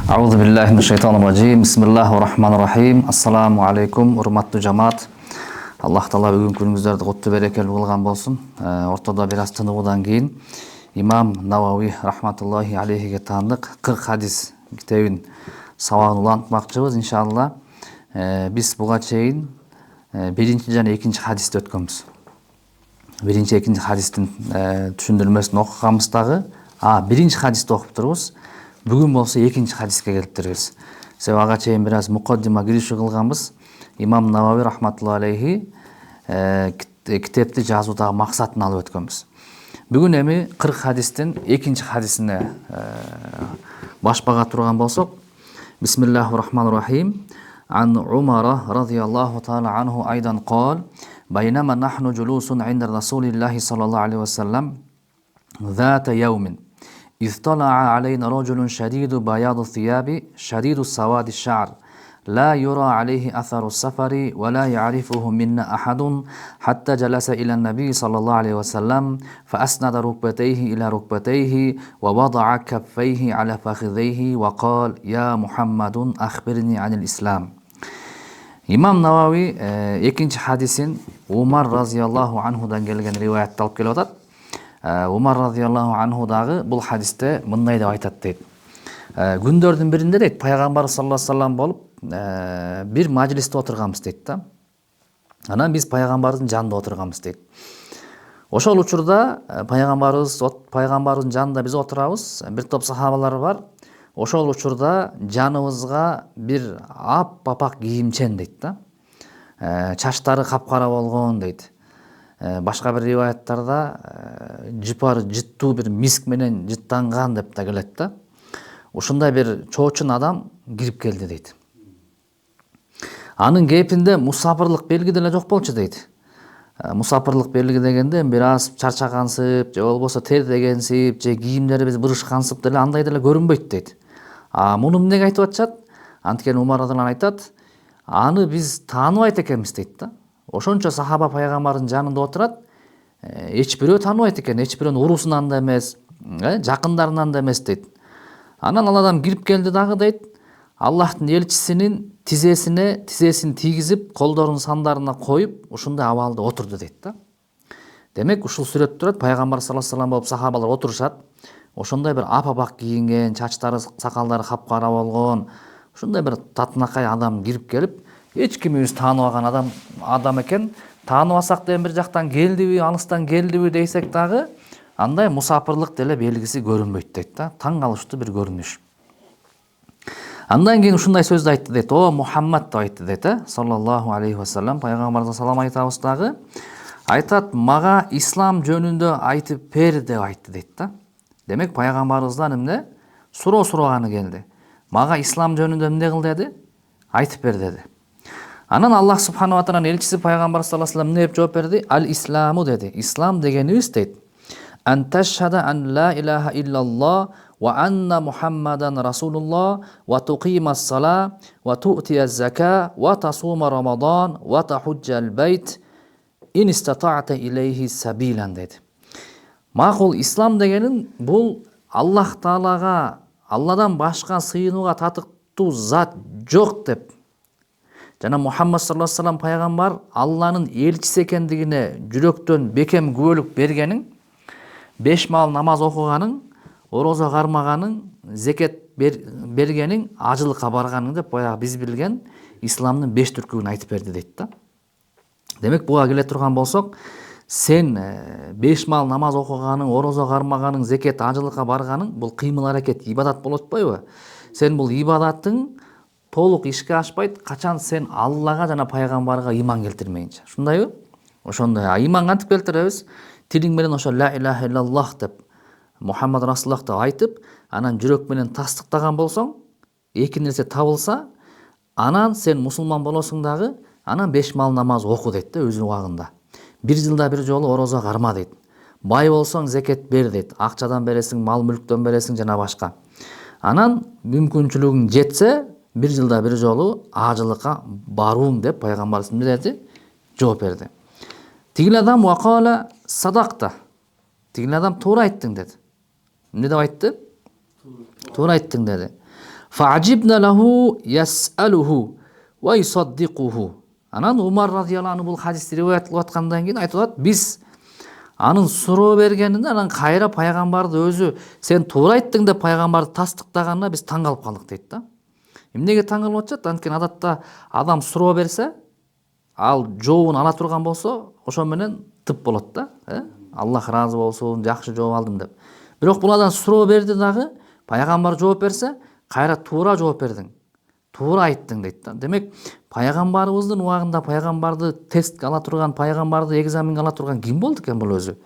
Аузу биллахи минаш шайтанир ражим. Бисмиллахир рахманир рахим. Ассаламу алейкум, урматтуу жамаат. Аллах таала бүгүнкү күнүңүздөрдү куттуу берекелүү кылган болсун. Ортодо бир аз тыныгуудан кийин Имам Навауи рахматуллахи алейхиге таандык 40 хадис китебин сабагын улантмакчыбыз иншалла. Биз буга чейин биринчи жана экинчи хадисти өткөнбүз. Биринчи, экинчи хадистин түшүндүрмөсүн окуганбыз дагы. Биринчи хадисти окуп турбуз. Бүгүн болсо экинчи хадиске келиптирбиз. Себеби ага чейин бир аз мукаддима киришүү кылганбыз. Имам Навауи рахматуллахи алейхи китепти жазуудагы максатын алып өткөнбүз. Бүгүн эми 40 хадистин экинчи хадисине баш бага турган болсок, Бисмиллахир рахманир рахим. Ан Умара радhiyallahu ta'ala anhu aydan qala baynama nahnu julusun 'inda Rasulillahi sallallahu alaihi wasallam ذات يوم إذ طلع علينا رجل شديد بياض الثياب شديد سواد الشعر لا يرى عليه أثر السفر ولا يعرفه منا أحد حتى جلس إلى النبي صلى الله عليه وسلم فأسند ركبتيه إلى ركبتيه ووضع كفيه على فخذيه وقال يا محمد أخبرني عن الإسلام. İmam Navavi ikinci hadisin Umar radhiyallahu anhudan gelgen rivayetти алып келип атат. Умар радhiyallahu anhu дагы бул хадисте мындай деп айтат дейт. Күндөрдүн биринде дейт, пайгамбар саллаллаху алейхи вассалам болуп бир мажлисте отурганбыз дейт да. Анан биз пайгамбардын жанында отурганбыз дейт. Ошол учурда пайгамбардын жанында биз отурабыз. Бир топ сахабалар бар. Ошол учурда жаныбызга бир аппак кийимчен дейт да. Чачтары капкара болгон дейт. Башка бир риваяттарда жыттуу бир миск менен жыттанган деп да келет да. Ушундай бир чоочун адам кирип келди дейт. Анын кепинде мусапырлык белги деле жок болчу дейт. Мусапырлык белги дегенде бир аз чарчагансып, же болбосо тер дегенсип, же кийимдери бырышкансып деле андай деле көрүнбөйт дейт. Муну эмнеге айтып атышат? Анткени Умар радhiyallahu айтат, аны биз тааныбайт экенбиз дейт да. Ошончо сахаба пайгамбардын жанында отурат, эч бирөө тааныбайт экен, эч бирөөнүн урусунан да эмес, жакындарынан да эмес дейт. Анан ал адам кирип келди дагы дейт, Аллахтын элчисинин тизесин тийгизип, колдорун сандарына коюп, ушундай абалда отурду дейт да. Демек, ушул сүрөттө турат, пайгамбар саллаллаху алейхи вассалам болуп сахабалар отурушат. Ошондой бир аппак кийинген, чачтары, сакалдары капкара болгон, ушундай бир татынакай адам кирип келип, эч кимибиз тааныбаган адам экен. Тааныбасак да бир жактан келдиби, алыстан келдиби дейсек дагы, андай мусапырлык деле белгиси көрүнбөйт дейт да. Таң калыштуу бир көрүнүш. Андан кийин ушундай сөздү айтты дейт. О Мухаммад деп айтты дейт, саллаллаху алейхи вассалам. Пайгамбарга салам айтабыз дагы. Айтат, мага ислам жөнүндө айтып бер деп айтты дейт да. Демек пайгамбарыбыздан эмне? Суроо сураганы келди. Мага ислам жөнүндө эмне кыл деди? Айтып бер деди. Анан Аллах субхана ва тааlanын элчиси пайгамбар саллаллаху алейхи вассалам эмне деп жооп берди? Ал-исламу деди. Ислам дегенибиз дейт. Ан ташхада ан ла илаха иллаллах ва анна Мухаммадан расулуллах ва туқимас сала ва ту'тияз зака ва тасума рамадан ва тахуджал байт ин истата'та илейхи сабилан деди. Макул ислам дегенин бул Аллах таалага, Алладан башка сыйынууга татыктуу зат жок деп жана Мухаммад саллаллаху алейхи вассалам пайгамбар Алланын элчиси экендигине жүрөктөн бекем күбөлүк бергенин, 5 маал намаз окуганын, орозо кармаганын, зекет бергенин, ажылыкка барганын деп баягы биз билген исламдын 5 түркүбүн айтып берди дейт да. Демек буга келе турган болсок, сен 5 маал намаз окуганың, орозо кармаганың, зекет, ажылыкка барганың бул кыймыл аракет, ибадат болот атпайбы? Сен бул ибадаттың толук ишке ашпайт, качан сен Аллага жана пайгамбарга иман келтирмейинче. Ушундайбы? Ошондой. Иман кантип келтиребиз? Тилиң менен ошо ла илаха иллаллах деп, Мухаммад расулуллах деп айтып, анан жүрөк менен тастыктаган болсоң, эки нерсе табылса, анан сен мусулман болосуң дагы, анан 5 маал намаз оку дейт да өз убагында. 1 жылда 1 жолу орозо карма дейт. Бай болсоң зекет бер дейт. Акчадан бересиң, мал мүлктөн бересиң жана башка. Анан мүмкүнчүлүгүң жетсе, 1 жылда 1 жолу ажылыкка барууң деп пайгамбарыбыз эмне деди? Жооп берди. Тигил адам вакала садакта. Тигил адам туура айттың деди. Эмне деп айтты? Туура айттың деди. Фаажибна лаху ясалуху ва юсаддиқуху. Анан Умар радияллаху анху бул хадисти риваят кылып аткандан кийин айтып атат, биз анын суроо бергенинде анан кайра пайгамбарды өзү сен туура айттың деп пайгамбарды тастыктаганына биз таң калып калдык дейт да. Эмнеге таң калып атышат? Анткени адатта адам суроо берсе, ал жообун ала турган болсо, ошо менен тып болот да. Аллах ыраазы болсун, жакшы жооп алдым деп. Бирок бул адам суроо берди дагы, пайгамбар жооп берсе, кайра туура жооп бердиң, туура айттың дейт да. Демек, пайгамбарыбыздын убагында пайгамбарды тестке ала турган, пайгамбарды экзаменге ала турган ким болду экен бул өзү?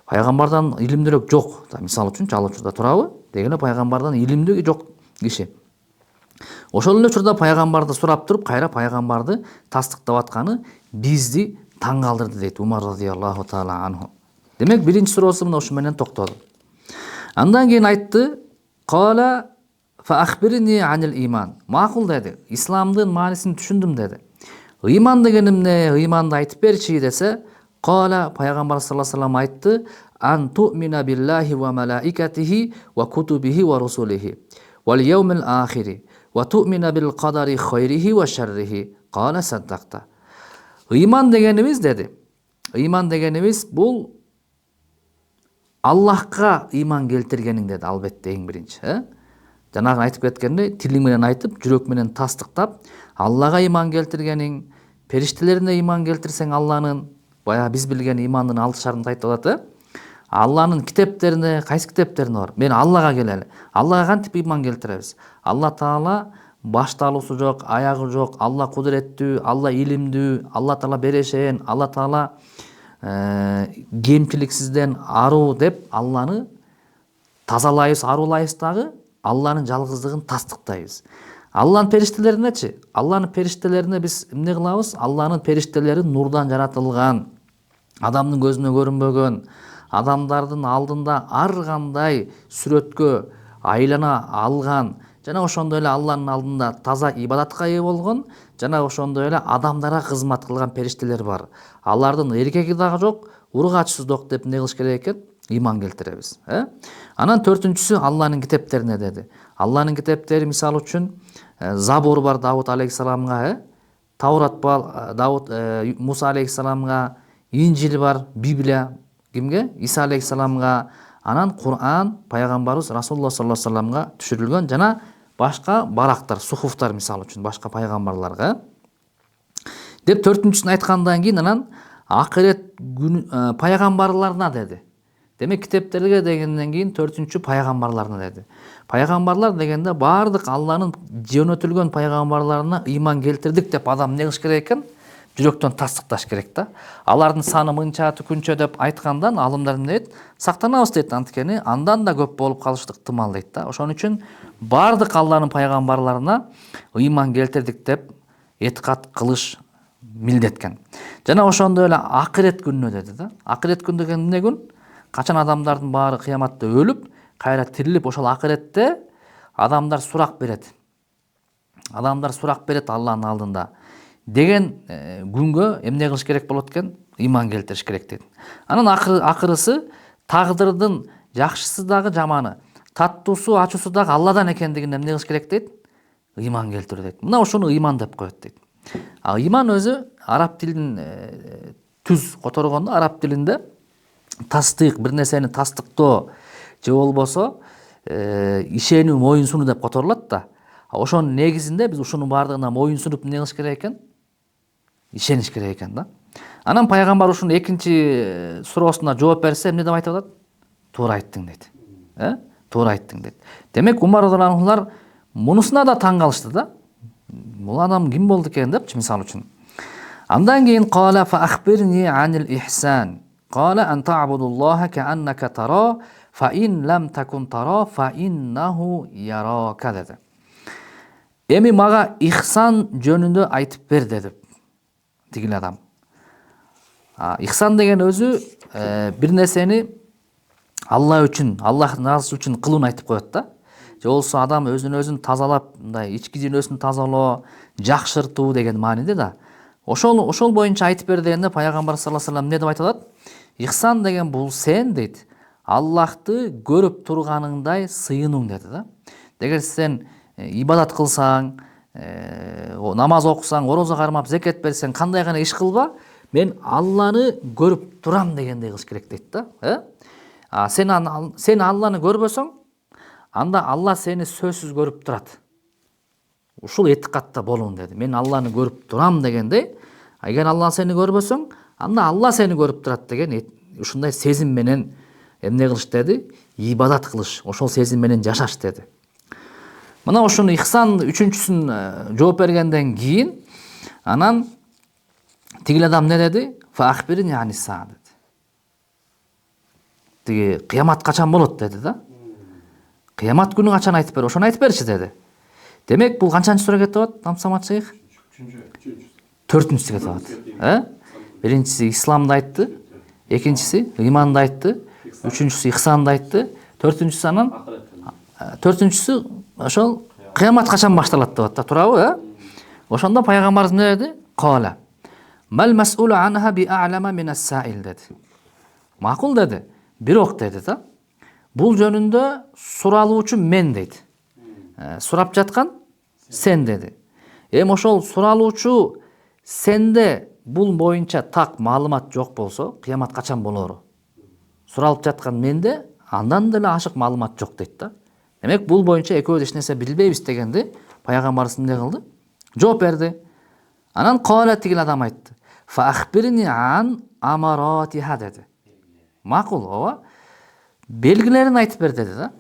Пайгамбардан илимдүүрөөк жок. Мисалы үчүн ал учурда турабы? Дегене пайгамбардан илимдүү жок киши. Ошол эле учурда пайгамбарды сурап туруп, кайра пайгамбарды тастыктап атканы бизди таң калтырды дейт Умар радияллаху таала анху. Демек, биринчи суроосу мына ушу менен токтоду. Андан кийин айтты: "Кала фа ахбирни анил иман." Макул деди. Исламдын маанисин түшүндүм деди. Ыйман деген эмне? Ыйманды айтып берчи десе, кала пайгамбар саллаллаху алейхи вассалам айтты: "Ан ту'мина биллахи ва малаикатихи ва кутубихи ва русулихи вал яумил ахири ва ту'мина бил кадари хайрихи ва шаррихи." Кала саддакта. Ыйман дегенибиз деди. Ыйман дегенибиз бул Аллахка ыйман келтиргениң деди, албетте эң биринчи, Жанагы айтып кеткендей, тилиң менен айтып, жүрөк менен тастыктап, Аллага ыйман келтиргениң, периштелерине ыйман келтирсең Алланын, баягы биз билген ыймандын 6 шартын айтып атат, Алланын китептерине, кайсы китептерине бар? Мен Аллага келели. Аллага кантип ыйман келтиребиз? Алла Таала башталуусу жок, аягы жок, Алла кудуреттүү, Алла илимдүү, Алла Таала берешен, Алла Таала кемчиликсизден аруу деп Алланы тазалайбыз, арулайбыз дагы, Алланын жалгыздыгын тастыктайбыз. Алланын периштелеринечи? Алланын периштелерине биз эмне кылабыз? Алланын периштелери нурдан жаратылган, адамдын көзүнө көрүнбөгөн, адамдардын алдында ар кандай сүрөткө айлана алган, жана ошондой эле Алланын алдында таза ибадатка ээ болгон, жана ошондой эле адамдарга кызмат кылган периштелер бар. Алардын эркеги дагы жок, ургачысы жок деп эмне кылыш керек экен? Ыйман келтиребиз. Анан төртүнчүсү Алланын китептерине деди. Алланын китептери мисалы үчүн Забур бар Давуд алейхиссаламга, Таурат бар Давуд Муса алейхиссаламга, Инжил бар Библия кимге? Иса алейхиссаламга, анан Кур'ан пайгамбарыбыз Расулуллах саллаллаху алейхи вассаламга түшүрүлгөн, жана башка барактар, сухуфтар мисалы үчүн башка пайгамбарларга. Деп төртүнчүсүн айткандан кийин анан акырет күнү пайгамбарларына деди. Демек китептерге дегенден кийин төртүнчү пайгамбарларына деди. Пайгамбарлар дегенде бардык Алланын жөнөтүлгөн пайгамбарларына ыйман келтирдик деп адам эмне кылыш керек экен? Жүрөктөн тастыкташ керек да. Алардын саны мынча түкүнчө деп айткандан алымдар эмне дейт? Сактанабыз дейт, анткени андан да көп болуп калыштык тымал дейт да. Ошон үчүн бардык Алланын пайгамбарларына ыйман келтирдик деп этикад кылыш милдеткен. Жана ошондой эле акырет күнүнө деди да. Акырет күн деген эмне күн? Качан адамдардын баары кыяматта өлүп, кайра тирилип, ошол акыретте адамдар сурак берет. Адамдар сурак берет Алланын алдында деген күнгө эмне кылыш керек болот экен? Ыйман келтириш керек дейт. Анан акырысы тагдырдын жакшысы дагы жаманы, таттуусу, ачуусу дагы Алладан экендигин эмне кылыш керек дейт? Ыйман келтирүү дейт. Мына ошону ыйман деп коет дейт. Ыйман өзү араб тилинин түз которгондо, араб тилинде тастык, бир нерсени тастыктоо же болбосо ишенүү, моюн сунуу деп которулат да. Ошонун негизинде биз ушунун бардыгына моюн сунуп эмне кылыш керек экен? Ишениш керек экен да. Анан пайгамбар ушунун экинчи суроосуна жооп берсе эмне деп айтып атат? Туура айттың дейт. Туура айттың дейт. Демек Умар радиаллаху анхулар мунусуна да таң калышты да. Бул адам ким болду экен депчи мисалы үчүн. Андан кийин кала фа ахбирни анил ихсан. Кала ан та'будуллаха кааннака тара фа ин лам такун тара фа иннаху ярака деди. Эми мага ихсан жөнүндө айтып бер деди тигил адам. Ихсан деген өзү бир нерсени Алла үчүн, Аллахтын ыраазысы үчүн кылууну айтып коет да. Же болсо адам өзүн өзүн тазалап, мындай ички дүйнөсүн тазалоо, жакшыртуу деген мааниде да. Ошол боюнча айтып бер дегенде пайгамбар саллаллаху алейхи вассалам эмне деп айтып атат? Ихсан деген бул сен дейт, Аллахты көрүп турганыңдай сыйынуң деди да. Эгер сен ибадат кылсаң, намаз окусаң, орозо кармап, зекет берсең, кандай гана иш кылба, мен Алланы көрүп турам дегендей кылыш керек дейт да. Сен Алланы көрбөсөң, анда Алла сени сөзсүз көрүп турат. Ушул этикатта болуң деди. Мен Алланы көрүп турам дегендей, эгер Алла сени көрбөсөң, анда Алла сени көрүп турат деген ушундай сезим менен эмне кылыш деди? Ибадат кылыш, ошол сезим менен жашаш деди. Мына ошону ихсан үчүнчүсүн жооп бергенден кийин анан тигил адам не деди? Фахбирни аниса деди. Тиги кыямат качан болот деди да. Кыямат күнү качан айтып бер, ошону айтып берчи деди. Демек бул канчанчы сура кетип атат, Самат шейх? 4-сү кетип атат. Биринчиси исламды айтты, экинчиси иманды айтты, үчүнчүсү ихсанды айтты, төртүнчүсү анан төртүнчүсү ошол кыямат качан башталат деп атат, туурабы? Ошондо пайгамбарыбыз эмне деди? Кала мал мас'улу анха би a'lama min as-sa'il деди. Макул деди. Бирок деди да. Бул жөнүндө суралуучу мен дейт. Сурап жаткан сен деди. Ошол суралуучу сенде бул боюнча так маалымат жок болсо, кыямат качан болору? Суралып жаткан менде андан деле ашык маалымат жок дейт да. Демек бул боюнча экөөбүз эч нерсе билбейбиз дегенди пайгамбарыбыз эмне кылды? Жооп берди. Анан кала тигил адам айтты. Fa akhbirni an amaratiha деди. Макул, ооба. Белгилерин айтып бер деди да.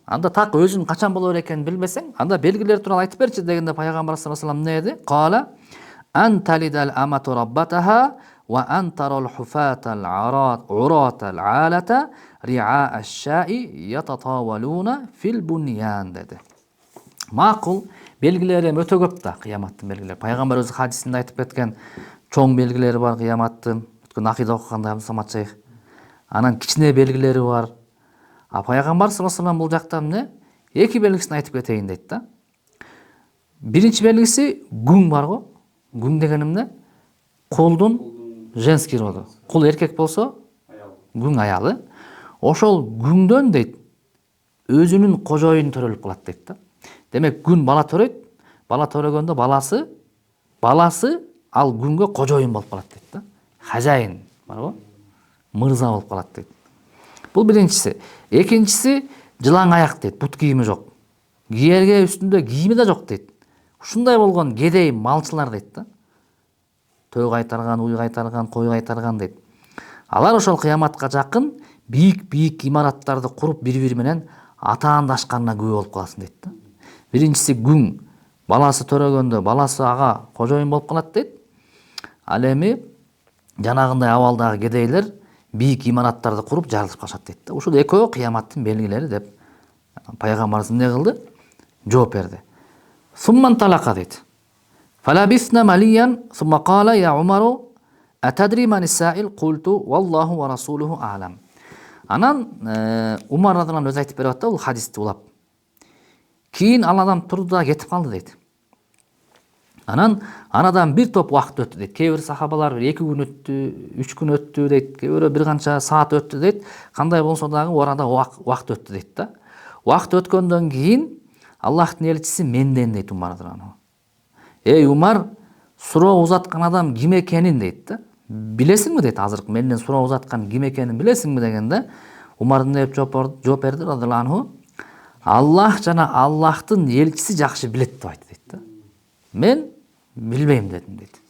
Анда так өзүн качан болор экенин билбесең, анда белгилер тууралуу айтып берчи дегенде пайгамбар саллаллаху алейхи ва саллям эмне деди? Кала an talidal amatu rabbataha wa an taral hufatal uratal alata ri'a ash-sha'i yatatawaluna fil bunyan деди. Макул, белгилери өтө көп да, кыяматтын белгилери. Пайгамбар өзү хадисинде айтып кеткен чоң белгилери бар кыяматтын. Бүткүн акыйда окуганда Самат шейх. Анан кичине белгилери бар. Пайгамбар саллаллаху алейхи ва саллям бул жакта эмне? Эки белгисин айтып кетейин дейт да. Биринчи белгиси күн бар го. Күн деген эмне? Кулдун женский роду. Кул эркек болсо, күн аялы. Ошол күндөн дейт, өзүнүн кожоюн төрөлүп калат дейт да. Демек күн бала төрөйт, бала төрөгөндө баласы ал күнгө кожоюн болуп калат дейт да. Хажайын барбы? Мырза болуп калат дейт. Бул биринчиси. Экинчиси жылаң аяк дейт, бут кийими жок. Кийерге үстүндө кийими да жок дейт. Ушундай болгон кедей малчылар дейт да. Төө кайтарган, уй кайтарган, кой кайтарган дейт. Алар ошол кыяматка жакын бийик имараттарды куруп бири-бири менен атаандашканына күбө болуп каласың дейт да. Биринчиси күн баласы төрөгөндө баласы ага кожоюн болуп калат дейт. Ал эми жанагындай абалдагы кедейлер бийик имараттарды куруп жарылып калышат дейт да. Ушул экөө кыяматтын белгилери деп пайгамбарыбыз эмне кылды? Жооп берди. Сумман талака дейт. Фалабисна малиян сумма кала я Умару атадри ман ис-саил култу валлаху ва расулуху а'лам. Анан Умар радыйаллаху анху өзү айтып берип атты бул хадисти улап. Кийин ал адам турду да кетип калды дейт. Анан анадан бир топ убакыт өттү дейт. Кээ бир сахабалар 2 күн өттү, 3 күн өттү дейт. Кээ бирөө бир канча саат өттү дейт. Кандай болсо дагы орада убакыт өттү дейт да. Убакыт өткөндөн кийин Аллахтын элчиси менден дейт Умар радыйаллаху анху. Эй Умар, суроо узаткан адам ким экенин дейт да. Билесиңби дейт, азыркы менден суроо узаткан ким экенин билесиңби дегенде Умар деп жооп берди радыйаллаху анху. Аллах жана Аллахтын элчиси жакшы билет деп айтты дейт да. Мен билбейм дедим дейт.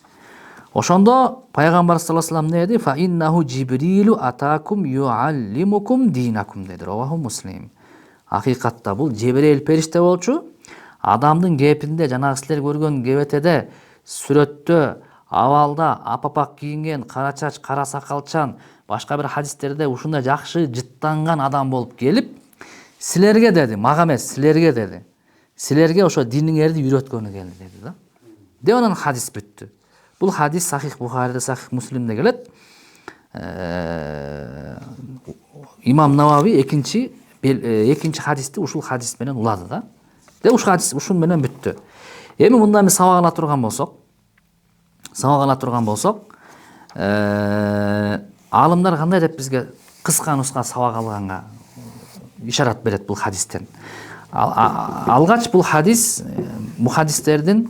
Ошондо пайгамбар саллаллаху алейхи ва саллям не деди? Фа иннаху Жибрилу атакум юаллимукум динакум деди. Раваху Муслим. Акыйкатта бул Жибрил периште болчу. Адамдын кепинде жанагы силер көргөн кебетеде, сүрөттө, абалда апапак кийинген, кара чач, кара сакалчан, башка бир хадистерде ушундай жакшы жыттанган адам болуп келип, силерге деди, мага эмес, силерге деди. Силерге ошо диниңерди үйрөткөнү келди деди да. Деп анан хадис бүттү. Бул хадис Сахих Бухариде, Сахих Муслимде келет. Имам Навави экинчи хадисти ушул хадис менен улады да. Деп ушул хадис ушун менен бүттү. Эми мындан сабак ала турган болсок, алымдар кандай деп бизге кыска нуска сабак алганга ишарат берет бул хадистен. Алгач бул хадис мухаддистердин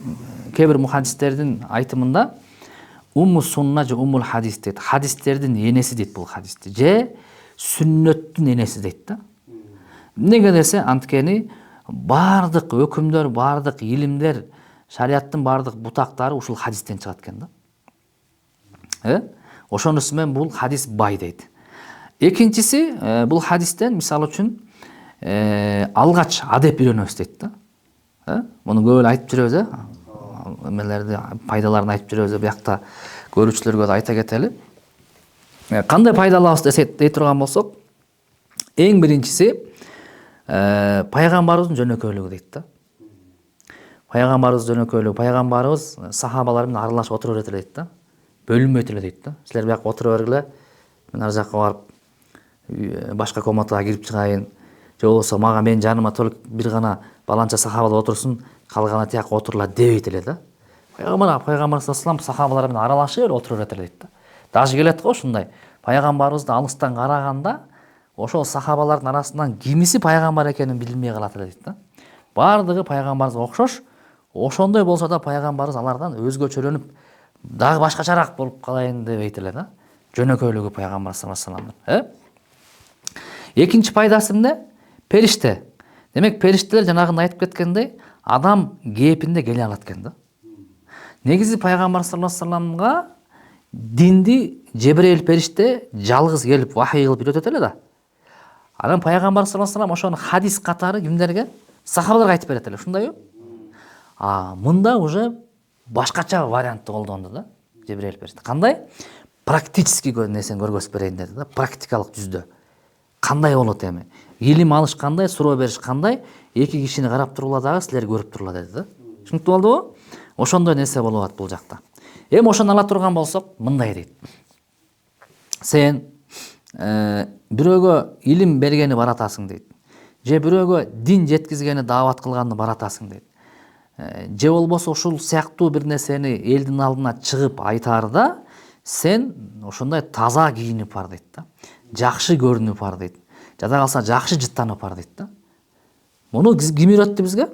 кээ бир мухаддистердин айтымында умму сунна же уммул хадис дейт. Хадистердин энеси дейт бул хадисти. Же сүннөттүн энеси дейт да. Эмнеге десе, анткени бардык өкүмдөр, бардык илимдер, шариаттын бардык бутактары ушул хадистен чыгат экен да. Ошонусу менен бул хадис бай дейт. Экинчиси, бул хадистен мисалы үчүн алгач адеп үйрөнөбүз дейт да. Муну көп эле айтып жүрөбүз, эмелерди, пайдаларын айтып жүрөбүз. Буякта көрүүчүлөргө да айта кетели. Кандай пайда алабыз дей турган болсок, эң биринчиси пайгамбарыбыздын жөнөкөйлүгү дейт да. Пайгамбарыбыздын жөнөкөйлүгү, пайгамбарыбыз сахабалар менен аралашып отура берет эле дейт да. Бөлүнбөйт эле дейт да. Силер бияка отура бергиле, мен ар жакка барып башка комнатага кирип чыгайын. Же болбосо мага менин жаныма только бир гана баланча сахабалар отурсун, калганы тияка отурула дебейт эле да. Пайгамбар саллаллаху алейхи вассалам сахабалар менен аралашып эле отура берет эле дейт да. Даже келет го ушундай. Пайгамбарыбызды алыстан караганда ошол сахабалардын арасынан кимиси пайгамбар экенин билинбей калат эле дейт да. Бардыгы пайгамбарыбызга окшош. Ошондой болсо да пайгамбарыбыз алардан өзгөчөлөнүп, дагы башкачараак болуп калайын дебейт эле да. Жөнөкөйлүгү пайгамбар саллаллаху алейхи вассалам. Экинчи пайдасы эмне? Периште. Демек, периштелер жанагында айтып кеткендей, адам кээпинде келе алат экен да. Негизи пайгамбар саллаллаху алейхи вассаламга динди Жебрейил периште жалгыз келип вахий кылып үйрөтөт эле да. Анан пайгамбар саллаллаху алейхи вассалам ошону хадис катары кимдерге? Сахабаларга айтып берет эле, ушундайбы? Мында уже башкача вариантты колдонду да, Жебрейил периште. Кандай? Практический нерсени көргөзүп берейин деди да, практикалык жүздө. Кандай болот эми? Илим алыш кандай, суроо бериш кандай? Эки кишини карап турула дагы силер көрүп турула деди да. Түшүнүктүү болдубу? Ошондой нерсе болуп атат бул жакта. Эми ошону ала турган болсок, мындай дейт. Сен бирөөгө илим бергени баратасың дейт. Же бирөөгө дин жеткизгени, даават кылганды баратасың дейт. Же болбосо ушул сыяктуу бир нерсени элдин алдына чыгып айтаарда сен ошондой таза кийинип бар дейт да. Жакшы көрүнүп бар дейт. Жада калса жакшы жыттанып бар дейт да. Муну ким үйрөттү бизге?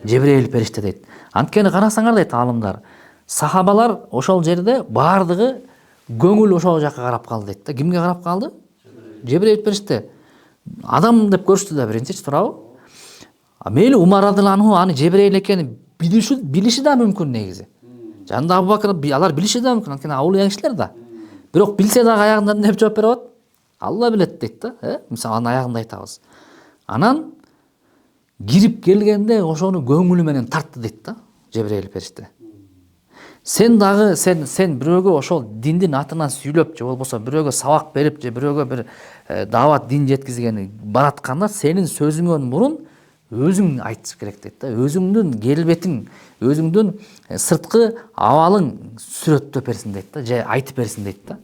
Жебрейил периште дейт. Анткени карасаңар дейт алымдар, сахабалар ошол жерде бардыгы көңүл ошол жакка карап калды дейт да. Кимге карап калды? Жебрейил периште. Адам деп көрүштү да биринчи, туурабы? Мейли Умар радыйаллаху аны Жебрейил экенин билиши да мүмкүн негизи. Жанында Абу Бакыр алар билиши да мүмкүн, анткени аулия кишилер да. Бирок билсе дагы аягында эмне деп жооп берет? Алла билет дейт да. Мисалы анын аягында айтабыз. Анан кирип келгенде ошону көңүлү менен тартты дейт да Жебрейил периште. Сен дагы сен бирөөгө ошол диндин атынан сүйлөп, же болбосо бирөөгө сабак берип, же бирөөгө бир даават дин жеткизгени баратканда сенин сөзүңөн мурун өзүң айтыш керек дейт да. Өзүңдүн келбетиң, өзүңдүн сырткы абалың сүрөттөп берсин дейт да, же айтып берсин дейт да.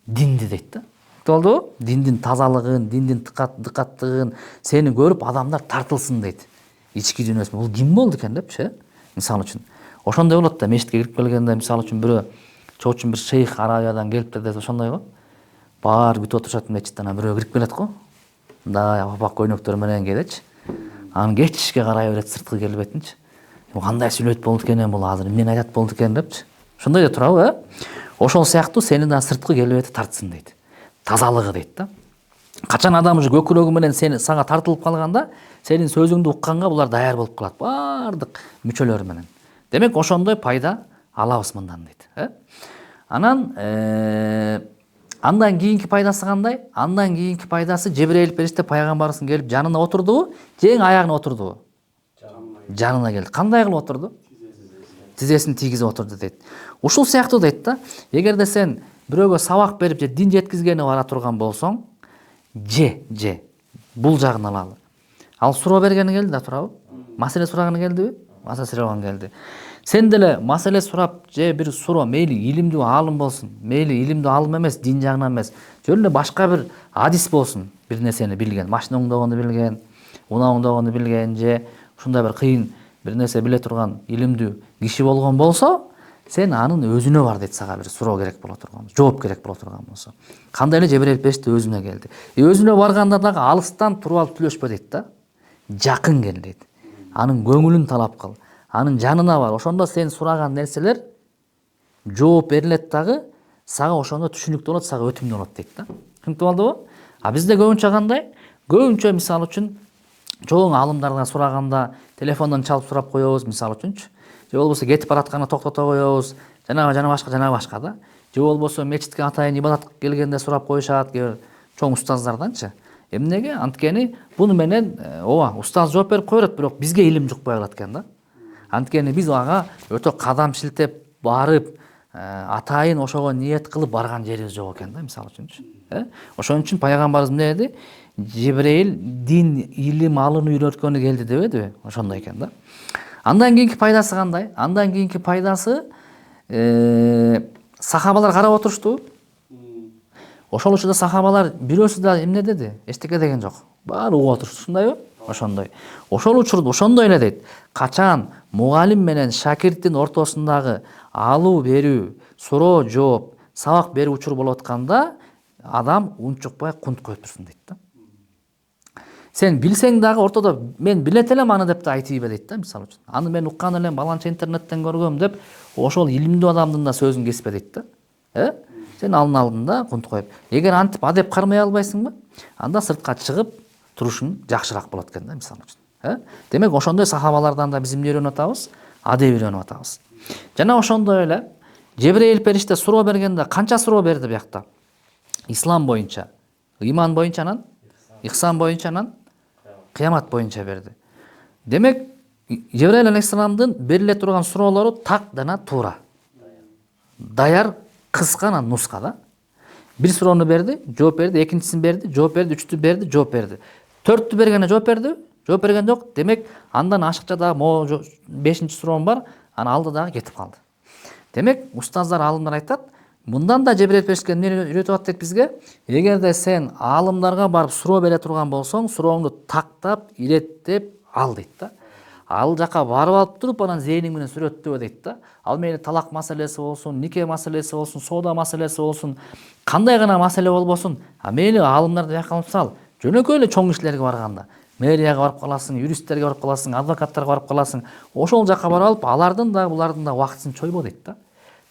Динди дейт да. Болдубу? Диндин тазалыгын, диндин дыкаттыгын сени көрүп адамдар тартылсын дейт. Ички дүйнөсүн. Бул ким болду экен депчи, мисалы үчүн. Ошондой болот да, мешитке кирип келгенде мисалы үчүн бирөө чоочун бир шейх Арабиядан келиптир десе ошондой го. Баар күтүп отурушат мечиттен, бирөө кирип келет го. Мындай апак көйнөктөр менен келечи. Анын кечишке карай берет сырткы келбетинчи. Кандай сүйлөйт болду экен бул азыр, эмнени айтат болду экен депчи. Ошондой да турабы, Ошол сыяктуу сени да сырткы келбети тартсын дейт. Тазалыгы дейт да. Качан адам уже көкүрөгү менен сага тартылып калганда, сенин сөзүңдү укканга булар даяр болуп калат, бардык мүчөлөр менен. Демек ошондой пайда алабыз мындан дейт. Анан андан кийинки пайдасы кандай? Андан кийинки пайдасы Жебрейил периште пайгамбарыбыздын келип жанына отурдубу, же аягына отурдубу? Жанына келди. Кандай кылып отурду? Тизесин тийгизип отурду дейт. Ушул сыяктуу дейт да. Эгерде сен бирөөгө сабак берип же дин жеткизгени бара турган болсоң, же бул жагын алалы. Ал суроо бергени келди да, турабы? Маселе сураганы келдиби? Маселе сураган келди. Сен деле маселе сурап же бир суроо, мейли илимдүү аалым болсун, мейли илимдүү аалым эмес, дин жагынан эмес, же эле башка бир адис болсун, бир нерсени билген, машина оңдогонду билген, унаа оңдогонду билген, же ушундай бир кыйын бир нерсе биле турган илимдүү киши болгон болсо, сен анын өзүнө бар дейт, сага бир суроо керек боло турган, жооп керек боло турган болсо. Кандай эле Жебрейил периште өзүнө келди. Өзүнө барганда дагы алыстан туруп алып түлөшпө дейт да. жакын кел дейт. Анын көңүлүн талап кыл. Анын жанына бар. Ошондо сен сураган нерселер жооп берилет дагы, сага ошондо түшүнүктүү болот, сага өтүмдүү болот дейт да. Түшүнүктүү болдубу? А бизде көбүнчө кандай? Көбүнчө мисалы үчүн чоң алымдардан сураганда телефондон чалып сурап коебуз, мисалы үчүнчү. Же болбосо кетип баратканда токтото коебуз. Жана башка да. Же болбосо мечитке атайын ибадат келгенде сурап коюшат, кээ чоң устаздарданчы. Эмнеге? Анткени буну менен ооба устаз жооп берип коёт, бирок бизге илим жукпай калат экен да. Анткени биз ага өтө кадам шилтеп барып, атайын ошого ниет кылып барган жерибиз жок экен да, мисалы үчүнчү. Ошон үчүн пайгамбарыбыз эмне деди? Жибрейил дин илим алууну үйрөткөнү келди дебедиби? Ошондой экен да. Андан кийинки пайдасы кандай? Андан кийинки пайдасы сахабалар карап отурушту. Ошол учурда сахабалар бирөөсү да эмне деди? Эчтеке деген жок. Баары угуп отурушту, сунбайбы? Ошондой. Ошол учурда ошондой эле дейт. Качан мугалим менен шакирттин ортосундагы алуу берүү, суроо жооп, сабак берүү учур болуп атканда адам унчукпай кунт коюп турсун дейт да. Сен билсең дагы ортодо мен билет элем аны деп да айтыбы дейт да, мисалы үчүн. Аны мен уккан элем, баланча интернеттен көргөм деп ошол илимдүү адамдын да сөзүн кеспе дейт да. Сен анын алдында кунт коюп. Эгер антип адеп кармай албайсыңбы? Анда сыртка чыгып турушуң жакшыраак болот экен да, мисалы үчүн. Демек ошондой сахабалардан да биз эмне үйрөнүп атабыз? Адеп үйрөнүп атабыз. Жана ошондой эле Жебрейил периште суроо бергенде канча суроо берди биякта? Ислам боюнча, ыйман боюнчанан, ихсан боюнчанан, кыямат боюнча берди. Демек Жебрейил алейхисаламдын бериле турган суроолору так жана туура. Даяр, кыска нуска да. Бир суроону берди, жооп берди, экинчисин берди, жооп берди, үчтү берди, жооп берди. Төрттү бергенде жооп берди, жооп берген жок. Демек андан ашыкча дагы могу 5-чи суроом бар, аны алды дагы кетип калды. Демек устаздар, алымдар айтат, мындан да Жебрейил периште эмне үйрөтүп атат дейт бизге? Эгерде сен алымдарга барып суроо бере турган болсоң, сурооңду тактап, иреттеп ал дейт да. Ал жака барып алып туруп анан зээниң менен сүрөттөбө дейт да. Ал мейли талак маселеси болсун, нике маселеси болсун, соода маселеси болсун, кандай гана маселе болбосун, мейли алымдарды бияка алып сал. Жөнөкөй эле чоң кишилерге барганда, мэрияга барып каласың, юристтерге барып каласың, адвокаттарга барып каласың. Ошол жака барып алып, алардын да булардын да убактысын чойбо дейт да.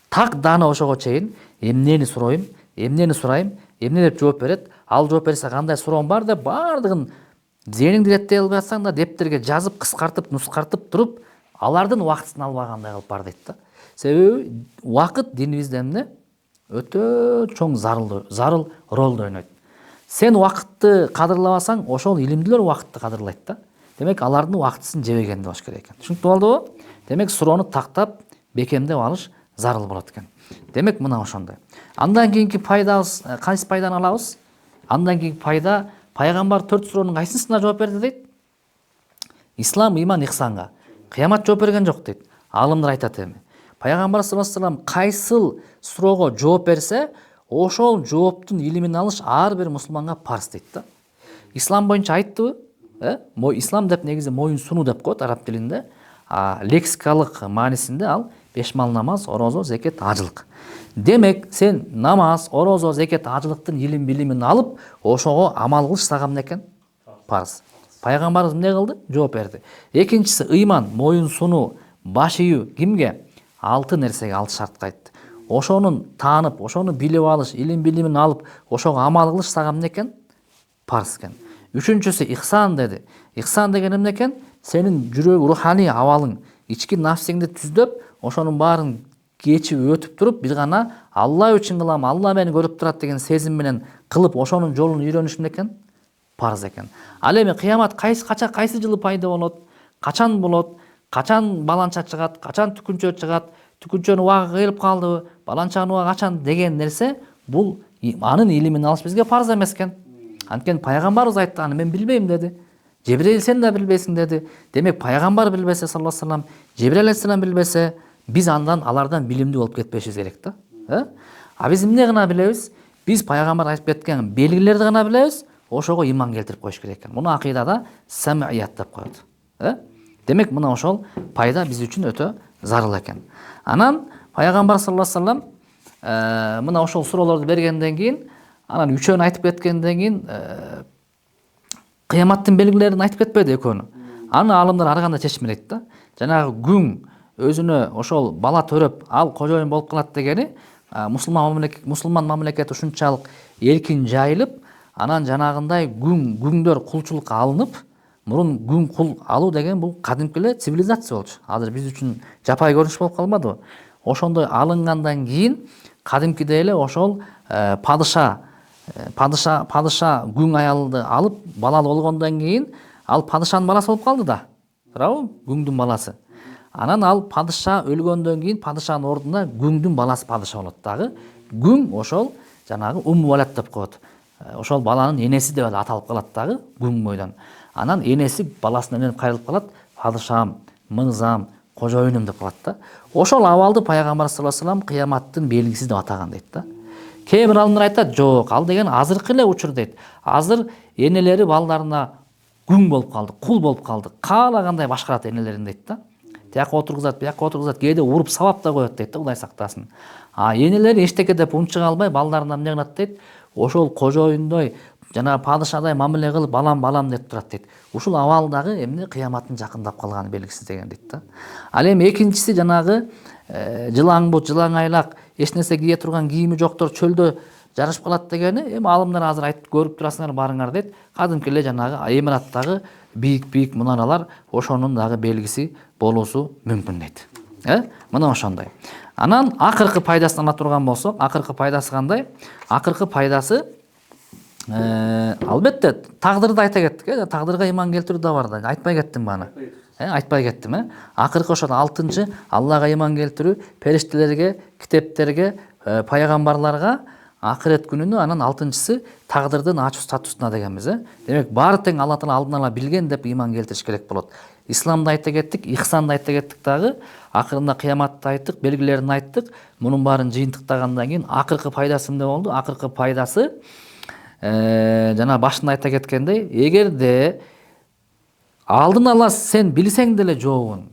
Так дана ошого чейин эмнени сурайм, эмне деп жооп берет, ал жооп берсе кандай суроом бар деп баардыгын зээниңди иреттей албай атсаң да дептерге жазып, кыскартып, нускартып туруп, алардын убактысын албагандай кылып бар дейт да. Себеби убакыт динибизде эмне? Өтө чоң зарыл ролду ойнойт. Сен убакытты кадырлабасаң, ошол илимдүүлөр убакытты кадырлайт да. Демек алардын убактысын жебеген болуш керек экен. Түшүнүктүү болдубу? Демек суроону тактап, бекемдеп алыш зарыл болот экен. Демек мына ошондой. Андан кийинки пайдабыз, кайсы пайданы алабыз? Андан кийинки пайда, пайгамбар 4 суроонун кайсысына жооп берди дейт? Ислам, ыйман, ихсанга. Кыямат жооп берген жок дейт. Алымдар айтат эми. Пайгамбар саллаллаху алейхи вассалам кайсыл суроого жооп берсе, ошол жооптун илимин алыш ар бир мусулманга парз дейт да. Ислам боюнча айттыбы? Ислам деп негизи моюн сунуу деп коет араб тилинде. Лексикалык маанисинде ал 5 мал намаз, орозо, зекет, ажылык. Демек сен намаз, орозо, зекет, ажылыктын илим билимин алып, ошого амал кылыш сага эмне экен? Парз. Пайгамбарыбыз эмне кылды? Жооп берди. Экинчиси ыйман, моюн сунуу, баш ийүү кимге? 6 нерсеге 6 шартка айтты. Ошонун таанып, ошону билип алыш, илим билимин алып, ошого амал кылыш сага эмне экен? Парз экен. Үчүнчүсү ихсан деди. Ихсан деген эмне экен? Сенин жүрөк, руханий абалың, ички нафсиңди түздөп, ошонун баарын кечип өтүп туруп, бир гана Алла үчүн кылам, Алла мени көрүп турат деген сезим менен кылып, ошонун жолун үйрөнүш эмне экен? Парз экен. Ал эми кыямат кайсы жылы пайда болот? Качан болот? Качан баланча чыгат? Качан түкүнчө чыгат? Түкүнчөнүн убагы келип калдыбы? Баланчанын убагы качан деген нерсе, бул анын илимин алыш бизге парз эмес экен. Анткени пайгамбарыбыз айтты, аны мен билбейм деди. Жебрейил сен да билбейсиң деди. Демек пайгамбар билбесе саллаллаху алейхи вассалам, Жебрейил алейхиссалам билбесе, биз алардан билимдүү болуп кетпешибиз керек да. А биз эмне гана билебиз? Биз пайгамбар айтып кеткен белгилерди гана билебиз, ошого иман келтирип коюш керек экен. Муну акыйдада самият деп коет. Демек мына ошол пайда биз үчүн өтө зарыл экен. Анан пайгамбар саллаллаху алейхи вассалам мына ошол суроолорду бергенден кийин, анан үчөөнү айтып кеткенден кийин кыяматтын белгилерин айтып кетпеди экөөнү. Аны алымдар ар кандай чечмелейт да. Жанагы күң өзүнө ошол бала төрөп, ал кожоюн болуп калат дегени мусулман мамлекет ушунчалык эркин жайылып, анан жанагындай күңдөр кулчулукка алынып, мурун күң кул алуу деген бул кадимки эле цивилизация болчу. Азыр биз үчүн жапай көрүнүш болуп калмадыбы? Ошондой алынгандан кийин кадимкидей эле ошол падыша күң аялды алып балалуу болгондон кийин ал падышанын баласы болуп калды да. Туурабы? Күңдүн баласы. Анан ал падыша өлгөндөн кийин падышанын ордуна күңдүн баласы падыша болот дагы. Күң ошол жанагы валад деп коет. Ошол баланын энеси деп аталып калат дагы күң бойдон. Анан энеси баласына өнөп кайрылып калат, падышам, мырзам, кожоюнум деп калат да. Ошол абалды пайгамбар саллаллаху алейхи вассалам кыяматтын белгиси деп атаган дейт да. Кээ бир алымдар айтат, жок, ал деген азыркы эле учур дейт. Азыр энелери балдарына күң болуп калды, кул болуп калды. Каалагандай башкарат энелерин дейт да. Тияка отургузат, бияка отургузат, кээде уруп сабап да коет дейт да, Кудай сактасын. Энелери эчтеке деп унчуга албай балдарына эмне кылат дейт? Ошол кожоюндой жана падышадай мамиле кылып балам деп турат дейт. Ушул абалдагы эмне кыяматтын жакындап калганы белгисиз деген дейт да. Ал эми экинчиси жанагы жылаңбут, жылаңайлак, эч нерсе кие турган кийими жоктор чөлдө жарышып калат дегени, эми алымдар азыр айтып көрүп турасыңар барыңар дейт. Кадимки эле жанагы эмираттагы бийик мунаралар ошонун дагы белгиси болуусу мүмкүн дейт. Мына ошондой. Анан акыркы пайдасын ала турган болсок, акыркы пайдасы кандай? Акыркы пайдасы албетте тагдырды айта кеттик, тагдырга ыйман келтирүү да бар да. Айтпай кеттим баны. Айтпай кеттим, Акыркы ошол 6-чы Аллага ыйман келтирүү, периштелерге, китептерге, пайгамбарларга, акырет күнүнө, анан 6-чысы тагдырдын ачуу статусуна дегенбиз, Демек баары тең Алла Таала алдын ала билген деп ыйман келтириш керек болот. Исламды айта кеттик, ихсанды айта кеттик дагы, акырында кыяматты айттык, белгилерин айттык. Мунун баарын жыйынтыктагандан кийин акыркы пайдасы эмне болду? Акыркы пайдасы жана башында айта кеткендей, эгерде алдын ала сен билсең деле жообун,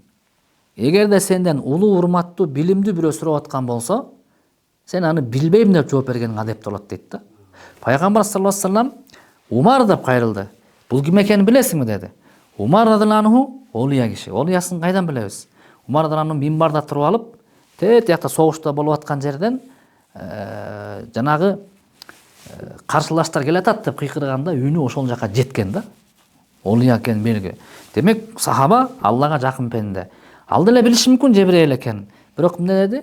эгерде сенден улуу, урматтуу, билимдүү бирөө сурап аткан болсо, сен аны билбейм деп жооп бергениң адеп болот дейт да. Пайгамбар саллаллаху алейхи вассалам Умар деп кайрылды. Бул ким экенин билесиңби деди. Умар радыйланху олия киши. Олиясын кайдан билебиз? Умар радыйланху минбарда туруп алып, тиякта согушта болуп аткан жерден жанагы каршылаштар келатат деп кыйкырганда үнү ошол жака жеткен да. Олия экен белги. Демек сахаба Аллага жакын пенде. Ал деле билиши мүмкүн Жебирейил экен. Бирок эмне деди?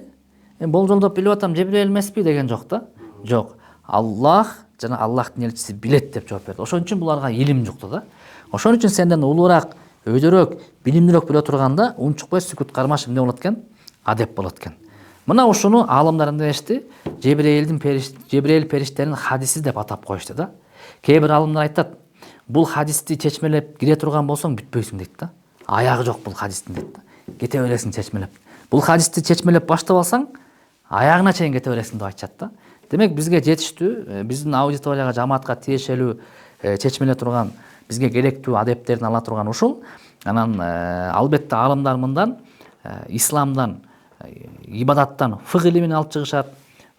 Болжолдоп билип атам, Жебирейил эмеспи деген жок да. Жок. Аллах жана Аллахтын элчиси билет деп жооп берди. Ошон үчүн буларга илим жукту да. Ошон үчүн сенден улуураак, өйдөрөөк, билимдүүрөөк биле турганда унчукпай сүкүт кармаш эмне болот экен? Адеп болот экен. Мына ушуну аалымдар эмне дешти? Жебирейил периштенин хадиси деп атап коюшту да. Кээ бир аалымдар айтат, бул хадисти чечмелеп кире турган болсоң бүтпөйсүң дейт да. Аягы жок бул хадистин дейт да. Кете бересиң чечмелеп. Бул хадисти чечмелеп баштап алсаң, аягына чейин кете бересиң деп айтышат да. Демек бизге жетиштүү, биздин аудиторияга, жамаатка тиешелүү чечмеле турган, бизге керектүү адептерин ала турган ушул. Анан албетте аалымдар мындан исламдан, ибадаттан фык илимин алып чыгышат,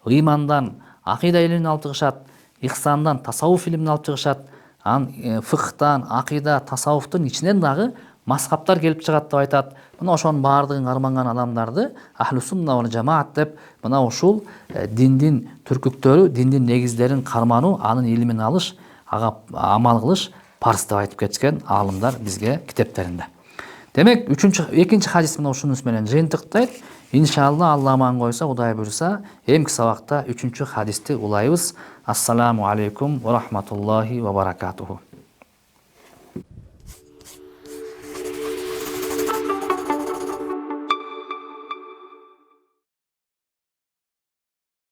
ыймандан акыйда илимин алып чыгышат, ихсандан тасаввуф илимин алып чыгышат. Фыкхтан, акыйда, тасаввуфтун ичинен дагы мазхабтар келип чыгат деп айтат. Мына ошонун баардыгын карманган адамдарды ахлу сунна вал жамаат деп, мына ушул диндин түркүктөрү, диндин негиздерин кармануу, анын илимин алыш, ага амал кылыш парз деп айтып кеткен аалымдар бизге китептеринде. Демек, экинчи хадис мына ушунун менен жыйынтыктайт. Иншалла, Алла аман койсо, Кудай буйрса, эмки сабакта 3-хадисти улайбыз. Ассаламу алейкум ва рахматуллахи ва баракатуху.